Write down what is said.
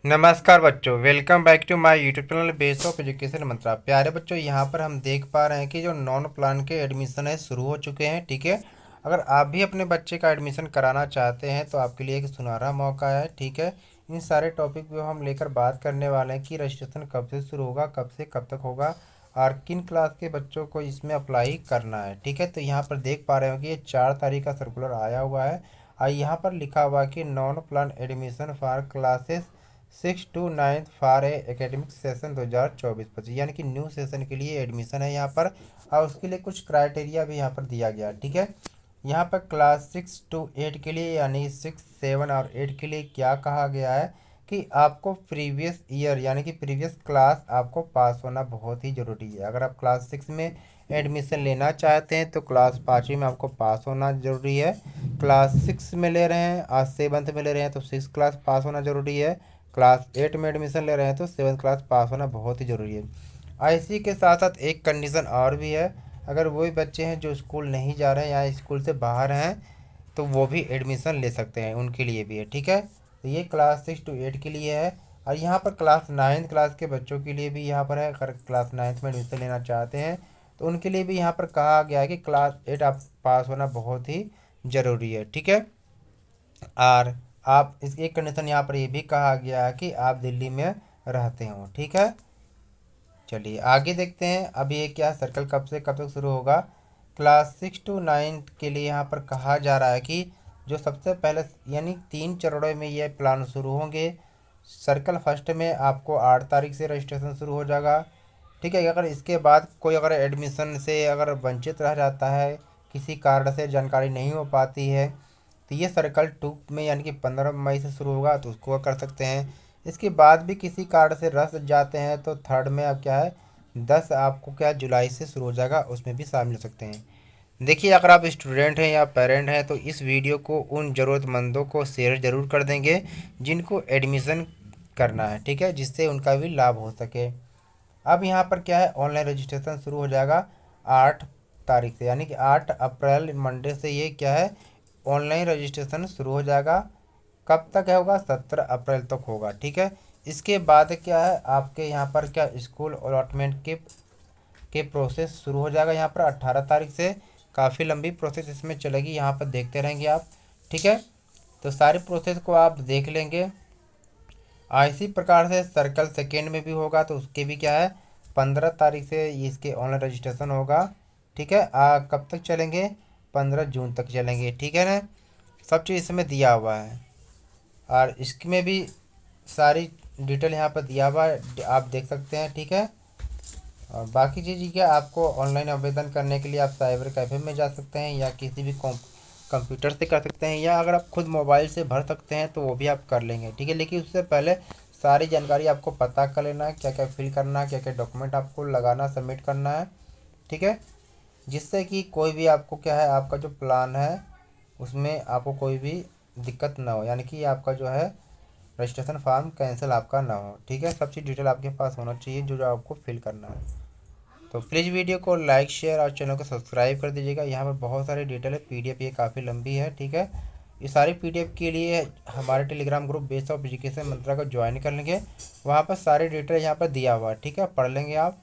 नमस्कार बच्चों, welcome back to my YouTube channel base of education Mantra. प्यारे बच्चों, यहाँ पर हम देख पा रहे हैं कि जो नॉन प्लान के एडमिशन है शुरू हो चुके हैं। ठीक है, अगर आप भी अपने बच्चे का एडमिशन कराना चाहते हैं तो आपके लिए एक सुनहरा मौका है। ठीक है, इन सारे टॉपिक पे हम लेकर बात करने वाले हैं कि रजिस्ट्रेशन कब से शुरू होगा, कब से कब तक होगा और किन क्लास के बच्चों को इसमें अप्लाई करना है। ठीक है, तो यहाँ पर देख पा रहे हो कि ये 4 तारीख का सर्कुलर आया हुआ है और यहाँ पर लिखा हुआ है कि non plan admission for classes 6 to 9 for a academic session 2024-25, यानी कि न्यू सेशन के लिए एडमिशन है यहाँ पर। और उसके लिए कुछ क्राइटेरिया भी यहाँ पर दिया गया है। ठीक है, यहाँ पर क्लास 6 to 8 के लिए यानी 6, 7 और 8 के लिए क्या कहा गया है कि आपको प्रीवियस ईयर यानी कि प्रीवियस क्लास आपको पास होना बहुत ही ज़रूरी है। अगर आप क्लास 6 में एडमिशन लेना चाहते हैं तो क्लास 5वीं में आपको पास होना ज़रूरी है। क्लास 6 में ले रहे हैं आज 7th में ले रहे हैं तो 6 क्लास पास होना ज़रूरी है। क्लास 8 में एडमिशन ले रहे हैं तो 7 क्लास पास होना बहुत ही ज़रूरी है। और इसी के साथ साथ एक कंडीशन और भी है, अगर वही बच्चे हैं जो स्कूल नहीं जा रहे हैं या स्कूल से बाहर हैं तो वो भी एडमिशन ले सकते हैं, उनके लिए भी है। ठीक है, तो ये क्लास 6 to 8 के लिए है। और यहाँ पर क्लास 9th क्लास के बच्चों के लिए भी यहाँ पर है। अगर क्लास 9th में एडमिशन लेना चाहते हैं तो उनके लिए भी यहाँ पर कहा गया है कि क्लास 8 आप पास होना बहुत ही ज़रूरी है। ठीक है, और आप इस एक कंडीशन यहाँ पर ये भी कहा गया है कि आप दिल्ली में रहते हो। ठीक है, चलिए आगे देखते हैं अब ये क्या सर्कल कब से कब तक शुरू होगा। क्लास 6 to 9 के लिए यहाँ पर कहा जा रहा है कि जो सबसे पहले यानी 3 चरणों में ये प्लान शुरू होंगे। सर्कल फर्स्ट में आपको 8 तारीख से रजिस्ट्रेशन शुरू हो जाएगा। ठीक है, अगर इसके बाद कोई अगर एडमिशन से अगर वंचित रह जाता है, किसी कारण से जानकारी नहीं हो पाती है, तो ये सर्कल 2 में यानी कि 15 मई से शुरू होगा तो उसको कर सकते हैं। इसके बाद भी किसी कारण से रह जाते हैं तो थर्ड में अब क्या है 10 आपको क्या जुलाई से शुरू हो जाएगा, उसमें भी शामिल हो सकते हैं। देखिए, अगर आप स्टूडेंट हैं या पेरेंट हैं तो इस वीडियो को उन ज़रूरतमंदों को शेयर ज़रूर कर देंगे जिनको एडमिशन करना है। ठीक है, जिससे उनका भी लाभ हो सके। अब यहाँ पर क्या है ऑनलाइन रजिस्ट्रेशन शुरू हो जाएगा 8 तारीख से, यानी कि 8 अप्रैल मंडे से ये क्या है ऑनलाइन रजिस्ट्रेशन शुरू हो जाएगा। कब तक है होगा 17 अप्रैल तक होगा। ठीक है, इसके बाद क्या है आपके यहाँ पर क्या स्कूल अलॉटमेंट के प्रोसेस शुरू हो जाएगा यहाँ पर 18 तारीख से। काफ़ी लंबी प्रोसेस इसमें चलेगी, यहाँ पर देखते रहेंगे आप। ठीक है, तो सारी प्रोसेस को आप देख लेंगे। इसी प्रकार से सर्कल सेकेंड में भी होगा तो उसके भी क्या है 15 तारीख से इसके ऑनलाइन रजिस्ट्रेशन होगा। ठीक है, कब तक चलेंगे 15 जून तक चलेंगे। ठीक है ना, सब चीज़ इसमें दिया हुआ है और इसमें भी सारी डिटेल यहाँ पर दिया हुआ है, आप देख सकते हैं। ठीक है, और बाकी चीज़ क्या आपको ऑनलाइन आवेदन करने के लिए आप साइबर कैफ़े में जा सकते हैं या किसी भी कंप्यूटर से कर सकते हैं, या अगर आप खुद मोबाइल से भर सकते हैं तो वो भी आप कर लेंगे। ठीक है, लेकिन उससे पहले सारी जानकारी आपको पता कर लेना है, क्या क्या फिल करना है, क्या क्या डॉक्यूमेंट आपको लगाना सबमिट करना है। ठीक है, जिससे कि कोई भी आपको क्या है आपका जो प्लान है उसमें आपको कोई भी दिक्कत ना हो, यानी कि आपका जो है रजिस्ट्रेशन फॉर्म कैंसिल आपका ना हो। ठीक है, सब चीज़ डिटेल आपके पास होना चाहिए जो जो आपको फिल करना है। तो प्लीज़ वीडियो को लाइक शेयर और चैनल को सब्सक्राइब कर दीजिएगा। यहाँ पर बहुत सारे डिटेल है, पीडीएफ ये काफ़ी लंबी है। ठीक है, ये सारी पीडीएफ के लिए हमारे Telegram group base of education Mantra को ज्वाइन कर लेंगे, वहाँ पर सारे डिटेल यहाँ पर दिया हुआ है। ठीक है, पढ़ लेंगे आप।